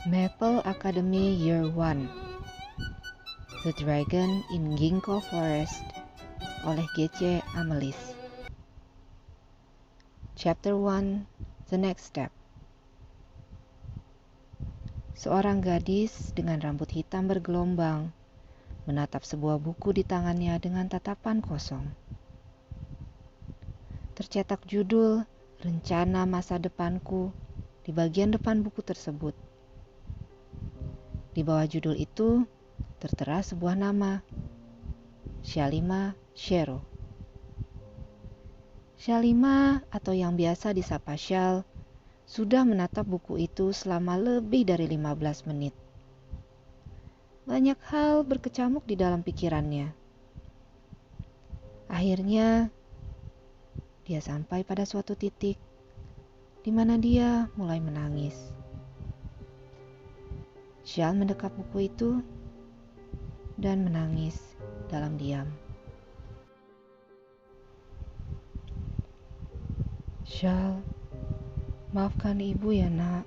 Maple Academy Year 1 The Dragon in Ginkgo Forest oleh G.C. Amelis. Chapter 1 The Next Step. Seorang gadis dengan rambut hitam bergelombang menatap sebuah buku di tangannya dengan tatapan kosong. Tercetak judul Rencana Masa Depanku di bagian depan buku tersebut. Di bawah judul itu tertera sebuah nama, Shalima Shero. Shalima atau yang biasa disapa Shal sudah menatap buku itu selama lebih dari 15 menit. Banyak hal berkecamuk di dalam pikirannya. Akhirnya, dia sampai pada suatu titik di mana dia mulai menangis. Shal mendekap buku itu dan menangis dalam diam. Shal, maafkan ibu ya nak.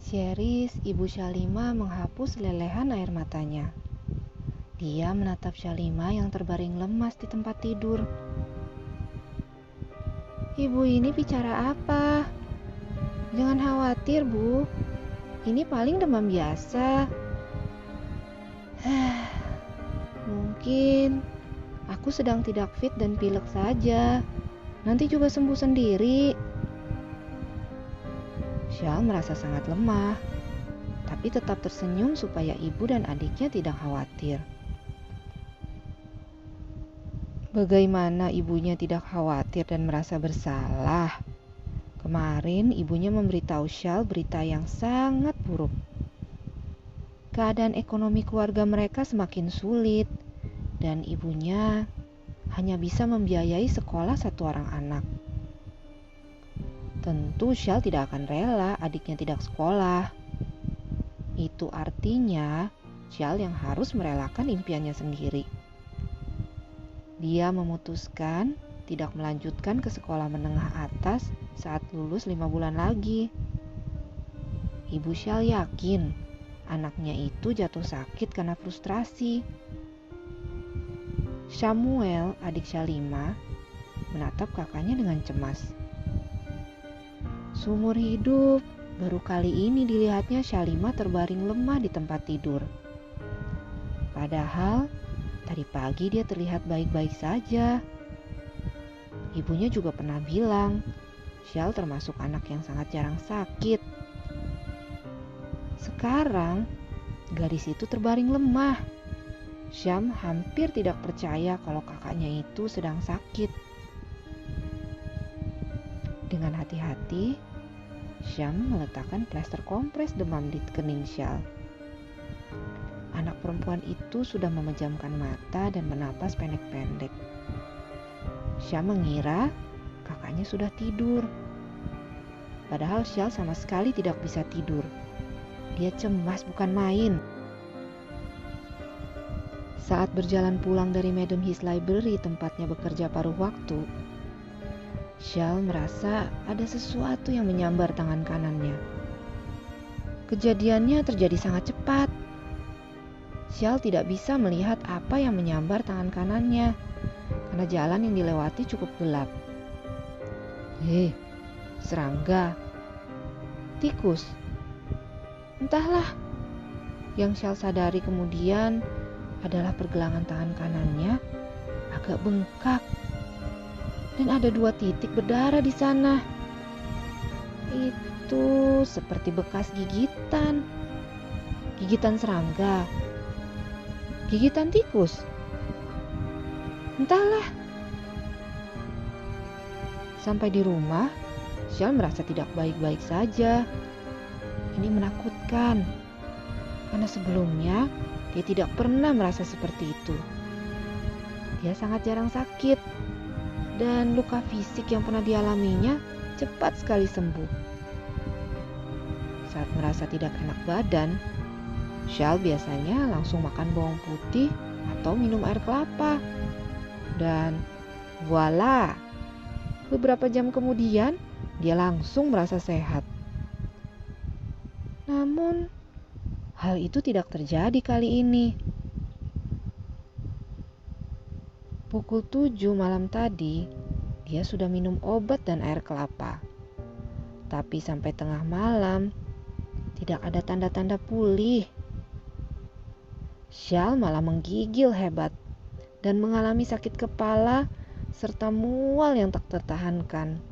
Sheris, ibu Shalima menghapus lelehan air matanya. Dia menatap Shalima yang terbaring lemas di tempat tidur. Ibu ini bicara apa? Jangan khawatir, Bu. Ini paling demam biasa. Mungkin aku sedang tidak fit dan pilek saja. Nanti juga sembuh sendiri. Shal merasa sangat lemah, tapi tetap tersenyum supaya ibu dan adiknya tidak khawatir. Bagaimana ibunya tidak khawatir dan merasa bersalah? Kemarin ibunya memberitahu Shal berita yang sangat buruk. Keadaan ekonomi keluarga mereka semakin sulit dan ibunya hanya bisa membiayai sekolah satu orang anak. Tentu Shal tidak akan rela adiknya tidak sekolah. Itu artinya Shal yang harus merelakan impiannya sendiri. Dia memutuskan tidak melanjutkan ke sekolah menengah atas saat lulus 5 bulan lagi. Ibu Shal yakin anaknya itu jatuh sakit karena frustrasi. Samuel, adik Shalima, menatap kakaknya dengan cemas. Seumur hidup, baru kali ini dilihatnya Shalima terbaring lemah di tempat tidur. Padahal, tadi pagi dia terlihat baik-baik saja. Ibunya juga pernah bilang, Shal termasuk anak yang sangat jarang sakit. Sekarang, gadis itu terbaring lemah. Syam hampir tidak percaya kalau kakaknya itu sedang sakit. Dengan hati-hati, Syam meletakkan plester kompres demam di kening Shal. Anak perempuan itu sudah memejamkan mata dan menapas pendek-pendek. Syam mengira kakaknya sudah tidur. Padahal Shal sama sekali tidak bisa tidur. Dia cemas bukan main. Saat berjalan pulang dari Madam His Library tempatnya bekerja paruh waktu, Shal merasa ada sesuatu yang menyambar tangan kanannya. Kejadiannya terjadi sangat cepat. Shal tidak bisa melihat apa yang menyambar tangan kanannya karena jalan yang dilewati cukup gelap. Serangga, tikus, entahlah. Yang Shal sadari kemudian adalah pergelangan tangan kanannya agak bengkak dan ada 2 titik berdarah di sana. Itu seperti bekas gigitan serangga, gigitan tikus, entahlah. Sampai di rumah, Shal merasa tidak baik-baik saja. Ini menakutkan, karena sebelumnya dia tidak pernah merasa seperti itu. Dia sangat jarang sakit, dan luka fisik yang pernah dialaminya cepat sekali sembuh. Saat merasa tidak enak badan, Shal biasanya langsung makan bawang putih atau minum air kelapa. Dan voila! Beberapa jam kemudian, dia langsung merasa sehat. Namun, hal itu tidak terjadi kali ini. Pukul 7 malam tadi, dia sudah minum obat dan air kelapa. Tapi sampai tengah malam, tidak ada tanda-tanda pulih. Shal malah menggigil hebat dan mengalami sakit kepala serta mual yang tak tertahankan.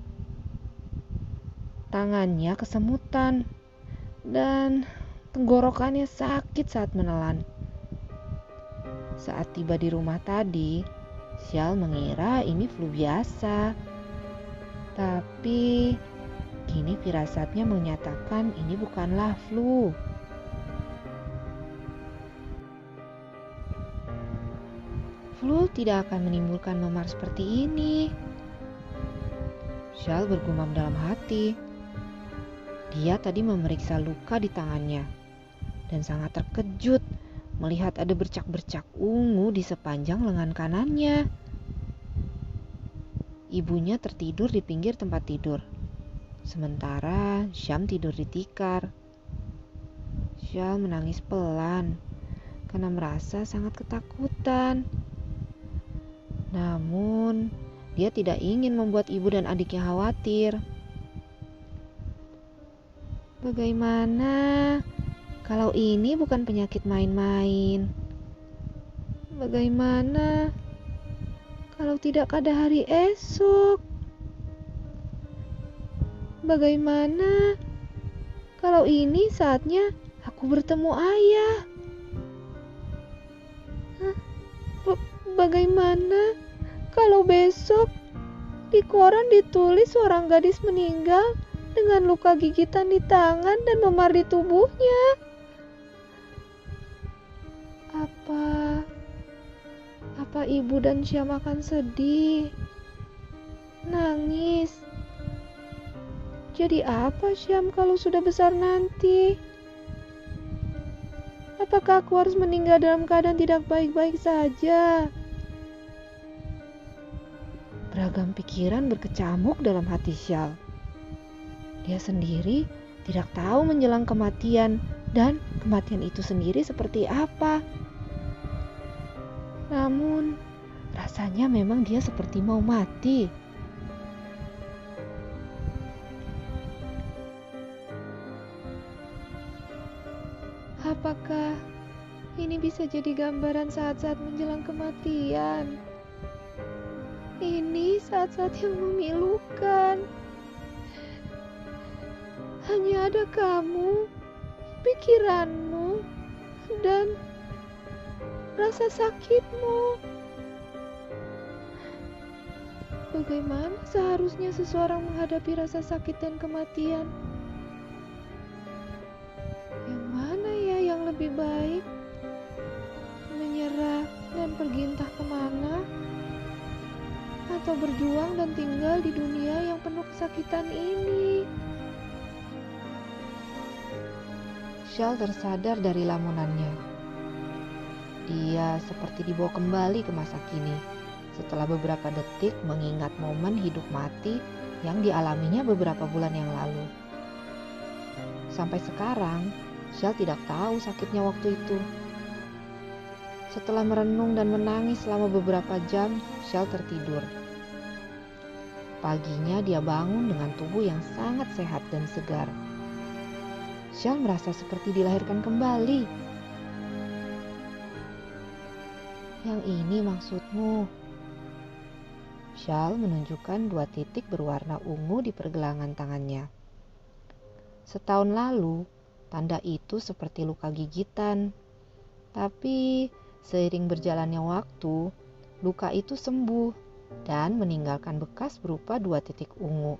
Tangannya kesemutan dan tenggorokannya sakit saat menelan. Saat tiba di rumah tadi, Shal mengira ini flu biasa. Tapi kini firasatnya menyatakan ini bukanlah flu. Flu tidak akan menimbulkan memar seperti ini. Shal bergumam dalam hati. Dia tadi memeriksa luka di tangannya dan sangat terkejut melihat ada bercak-bercak ungu di sepanjang lengan kanannya. Ibunya tertidur di pinggir tempat tidur, sementara Syam tidur di tikar. Shal menangis pelan karena merasa sangat ketakutan. Namun, dia tidak ingin membuat ibu dan adiknya khawatir. Bagaimana kalau ini bukan penyakit main-main? Bagaimana kalau tidak ada hari esok? Bagaimana kalau ini saatnya aku bertemu ayah? Bagaimana kalau besok di koran ditulis seorang gadis meninggal dengan luka gigitan di tangan dan memar di tubuhnya? Apa ibu dan Syam akan sedih, nangis? Jadi apa Syam kalau sudah besar nanti? Apakah aku harus meninggal dalam keadaan tidak baik-baik saja? Beragam pikiran berkecamuk dalam hati Shal. Dia sendiri tidak tahu menjelang kematian dan kematian itu sendiri seperti apa. Namun, rasanya memang dia seperti mau mati. Apakah ini bisa jadi gambaran saat-saat menjelang kematian? Ini saat-saat yang memilukan. Hanya ada kamu, pikiranmu, dan rasa sakitmu. Bagaimana seharusnya seseorang menghadapi rasa sakit dan kematian? Yang mana ya yang lebih baik? Menyerah dan pergi entah kemana? Atau berjuang dan tinggal di dunia yang penuh kesakitan ini? Shal tersadar dari lamunannya. Dia seperti dibawa kembali ke masa kini setelah beberapa detik mengingat momen hidup mati yang dialaminya beberapa bulan yang lalu. Sampai sekarang, Shal tidak tahu sakitnya waktu itu. Setelah merenung dan menangis selama beberapa jam, Shal tertidur. Paginya dia bangun dengan tubuh yang sangat sehat dan segar. Shal merasa seperti dilahirkan kembali. Yang ini maksudmu? Shal menunjukkan 2 titik berwarna ungu di pergelangan tangannya. Setahun lalu, tanda itu seperti luka gigitan. Tapi seiring berjalannya waktu, luka itu sembuh dan meninggalkan bekas berupa 2 titik ungu.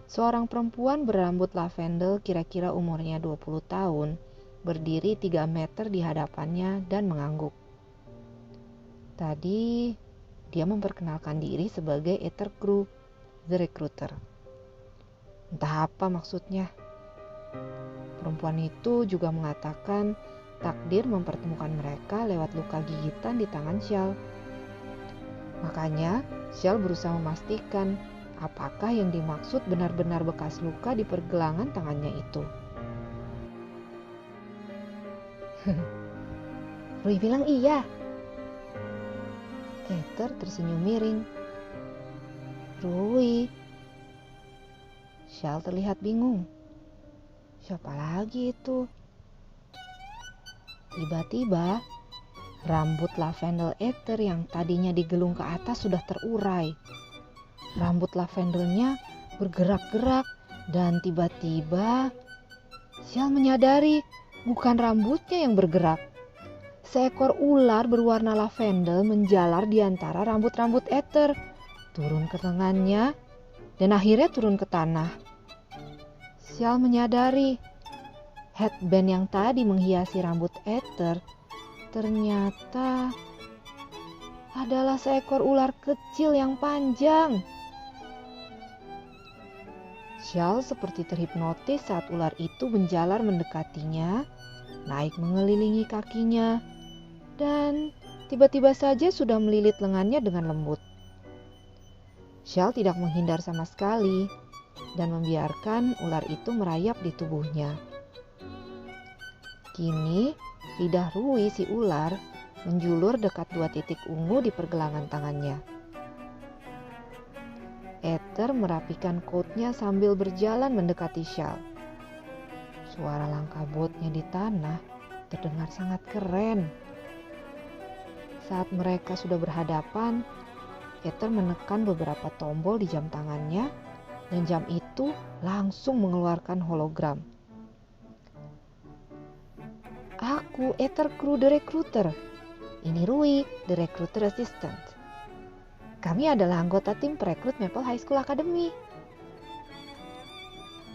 Seorang perempuan berambut lavender kira-kira umurnya 20 tahun berdiri 3 meter di hadapannya dan mengangguk. Tadi dia memperkenalkan diri sebagai Ether Group, The Recruiter. Entah apa maksudnya. Perempuan itu juga mengatakan takdir mempertemukan mereka lewat luka gigitan di tangan Shal. Makanya Shal berusaha memastikan apakah yang dimaksud benar-benar bekas luka di pergelangan tangannya itu. Rui bilang iya. Ether tersenyum miring. Rui. Shal terlihat bingung. Siapa lagi itu? Tiba-tiba, rambut lavender Ether yang tadinya digelung ke atas sudah terurai. Rambut lavendernya bergerak-gerak dan tiba-tiba Shal menyadari bukan rambutnya yang bergerak. Seekor ular berwarna lavender menjalar di antara rambut-rambut Ether, turun ke lengannya dan akhirnya turun ke tanah. Shal menyadari headband yang tadi menghiasi rambut Ether ternyata adalah seekor ular kecil yang panjang. Shal seperti terhipnotis saat ular itu menjalar mendekatinya, naik mengelilingi kakinya, dan tiba-tiba saja sudah melilit lengannya dengan lembut. Shal tidak menghindar sama sekali dan membiarkan ular itu merayap di tubuhnya. Kini, lidah Rui si ular menjulur dekat 2 titik ungu di pergelangan tangannya. Ether merapikan coatnya sambil berjalan mendekati Shal. Suara langkah botnya di tanah terdengar sangat keren. Saat mereka sudah berhadapan, Ether menekan beberapa tombol di jam tangannya dan jam itu langsung mengeluarkan hologram. Aku Ether Crew the Recruiter. Ini Rui, the Recruiter Assistant. Kami adalah anggota tim perekrut Maple High School Academy.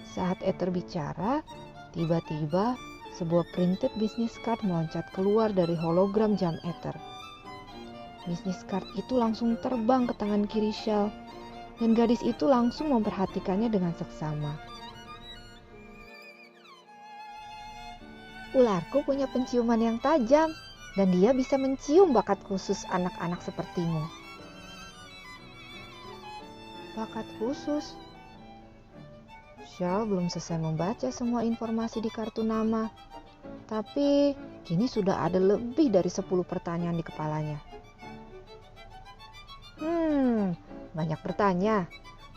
Saat Ether bicara, tiba-tiba sebuah printed business card meloncat keluar dari hologram jam Ether. Business card itu langsung terbang ke tangan kiri Shal, dan gadis itu langsung memperhatikannya dengan seksama. Ularku punya penciuman yang tajam, dan dia bisa mencium bakat khusus anak-anak sepertimu. Bakat khusus? Shal belum selesai membaca semua informasi di kartu nama, tapi kini sudah ada lebih dari 10 pertanyaan di kepalanya. Banyak bertanya.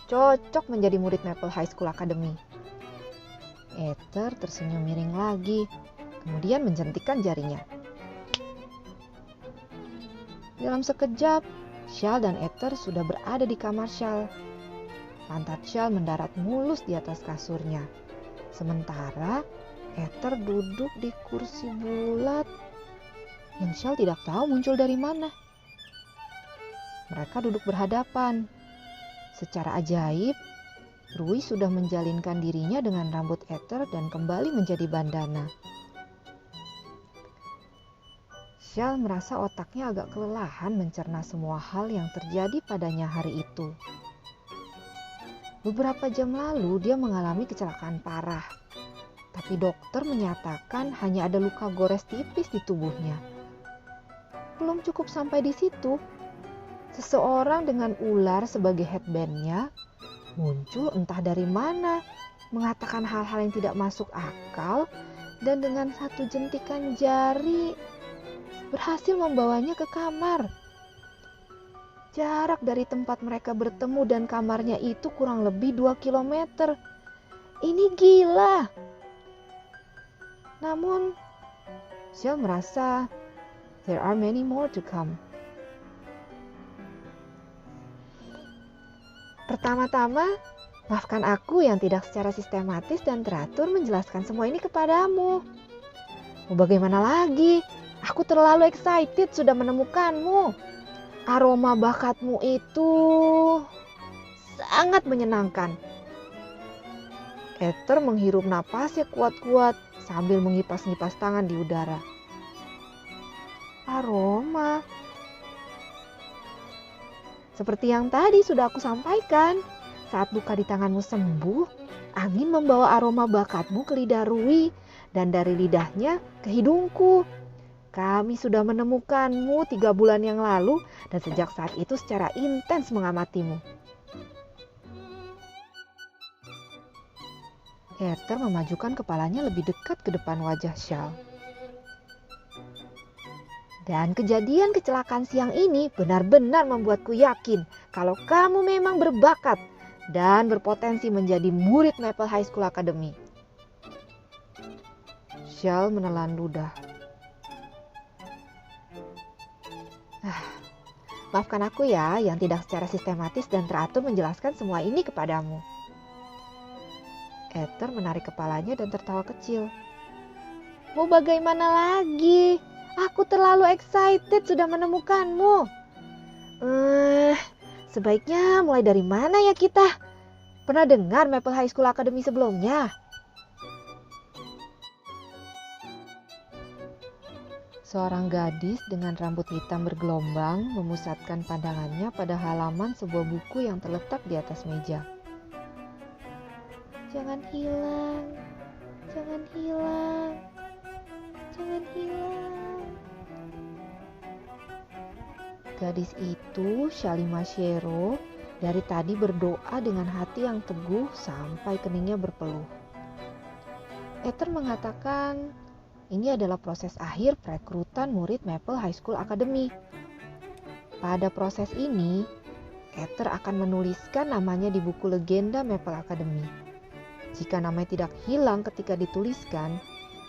Cocok menjadi murid Maple High School Academy. Ether tersenyum miring lagi, kemudian menjentikkan jarinya. Dalam sekejap, Shal dan Ether sudah berada di kamar Shal. Pantat Shal mendarat mulus di atas kasurnya. Sementara Ether duduk di kursi bulat yang Shal tidak tahu muncul dari mana. Mereka duduk berhadapan. Secara ajaib, Rui sudah menjalinkan dirinya dengan rambut Ether dan kembali menjadi bandana. Shal merasa otaknya agak kelelahan mencerna semua hal yang terjadi padanya hari itu. Beberapa jam lalu dia mengalami kecelakaan parah, tapi dokter menyatakan hanya ada luka gores tipis di tubuhnya. Belum cukup sampai di situ, seseorang dengan ular sebagai headbandnya muncul entah dari mana, mengatakan hal-hal yang tidak masuk akal, dan dengan satu jentikan jari berhasil membawanya ke kamar. Jarak dari tempat mereka bertemu dan kamarnya itu kurang lebih 2 kilometer. Ini gila. Namun, Shal merasa there are many more to come. Pertama-tama, maafkan aku yang tidak secara sistematis dan teratur menjelaskan semua ini kepadamu. Mau bagaimana lagi? Aku terlalu excited sudah menemukanmu. Aroma bakatmu itu sangat menyenangkan. Ether menghirup napasnya kuat-kuat sambil mengipas-ngipas tangan di udara. Aroma. Seperti yang tadi sudah aku sampaikan, saat luka di tanganmu sembuh, angin membawa aroma bakatmu ke lidah Rui dan dari lidahnya ke hidungku. Kami sudah menemukanmu 3 bulan yang lalu dan sejak saat itu secara intens mengamatimu. Ether memajukan kepalanya lebih dekat ke depan wajah Shal. Dan kejadian kecelakaan siang ini benar-benar membuatku yakin kalau kamu memang berbakat dan berpotensi menjadi murid Maple High School Academy. Shal menelan ludah. Maafkan aku ya yang tidak secara sistematis dan teratur menjelaskan semua ini kepadamu. Ether menarik kepalanya dan tertawa kecil. Mau bagaimana lagi? Aku terlalu excited sudah menemukanmu. Sebaiknya mulai dari mana ya kita? Pernah dengar Maple High School Academy sebelumnya? Seorang gadis dengan rambut hitam bergelombang memusatkan pandangannya pada halaman sebuah buku yang terletak di atas meja. Jangan hilang, jangan hilang, jangan hilang. Gadis itu, Shalima Shero, dari tadi berdoa dengan hati yang teguh sampai keningnya berpeluh. Ether mengatakan, ini adalah proses akhir perekrutan murid Maple High School Academy. Pada proses ini, Ether akan menuliskan namanya di buku legenda Maple Academy. Jika namanya tidak hilang ketika dituliskan,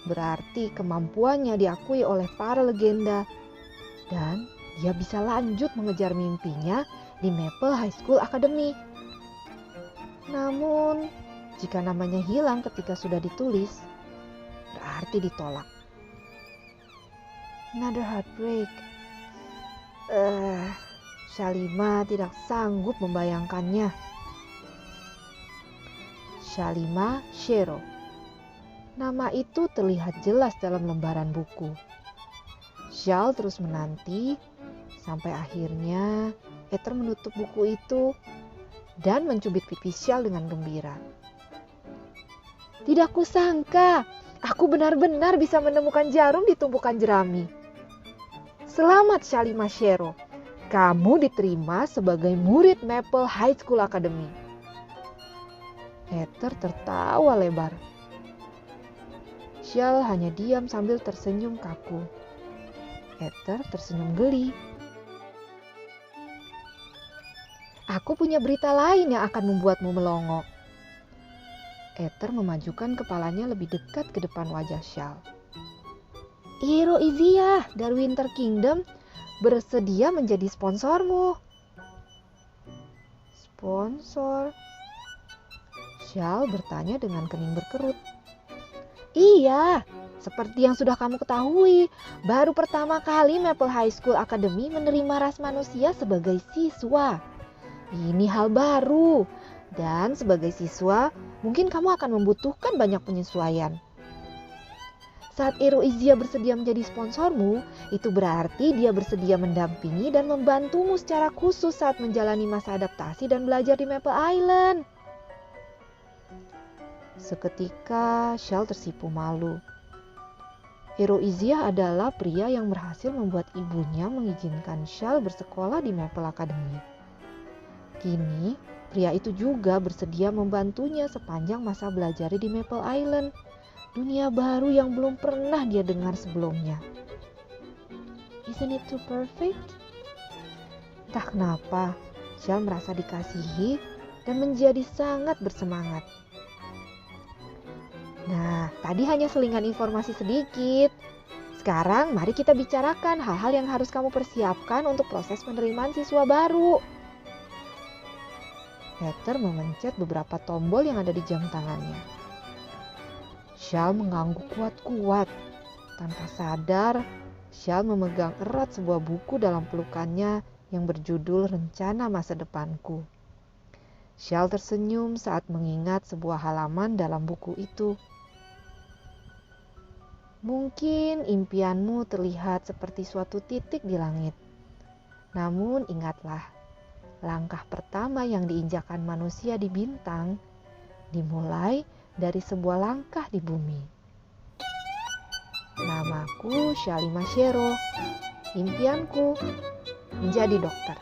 berarti kemampuannya diakui oleh para legenda dan dia bisa lanjut mengejar mimpinya di Maple High School Academy. Namun, jika namanya hilang ketika sudah ditulis, berarti ditolak. Another heartbreak. Shalima tidak sanggup membayangkannya. Shalima Shero. Nama itu terlihat jelas dalam lembaran buku. Shal terus menanti sampai akhirnya Ether menutup buku itu dan mencubit pipi Shal dengan gembira. Tidak kusangka, aku benar-benar bisa menemukan jarum di tumpukan jerami. Selamat Shalima Shero, kamu diterima sebagai murid Maple High School Academy. Ether tertawa lebar. Shal hanya diam sambil tersenyum kaku. Ether tersenyum geli. Aku punya berita lain yang akan membuatmu melongo. Ether memajukan kepalanya lebih dekat ke depan wajah Shal. Hero Izia dari Winter Kingdom bersedia menjadi sponsormu. Sponsor? Shal bertanya dengan kening berkerut. Iya, seperti yang sudah kamu ketahui, baru pertama kali Maple High School Academy menerima ras manusia sebagai siswa. Ini hal baru, dan sebagai siswa, mungkin kamu akan membutuhkan banyak penyesuaian. Saat Hero Izia bersedia menjadi sponsormu, itu berarti dia bersedia mendampingi dan membantumu secara khusus saat menjalani masa adaptasi dan belajar di Maple Island. Seketika, Shal tersipu malu. Hero Izia adalah pria yang berhasil membuat ibunya mengizinkan Shal bersekolah di Maple Academy. Kini, pria itu juga bersedia membantunya sepanjang masa belajar di Maple Island. Dunia baru yang belum pernah dia dengar sebelumnya. Isn't it too perfect? Entah kenapa, Shal merasa dikasihi dan menjadi sangat bersemangat. Nah, tadi hanya selingan informasi sedikit. Sekarang mari kita bicarakan hal-hal yang harus kamu persiapkan untuk proses penerimaan siswa baru. Ether memencet beberapa tombol yang ada di jam tangannya. Shal mengangguk kuat-kuat. Tanpa sadar, Shal memegang erat sebuah buku dalam pelukannya yang berjudul Rencana Masa Depanku. Shal tersenyum saat mengingat sebuah halaman dalam buku itu. Mungkin impianmu terlihat seperti suatu titik di langit. Namun ingatlah, langkah pertama yang diinjakan manusia di bintang dimulai dari sebuah langkah di bumi. Namaku Shalima Shero. Impianku menjadi dokter.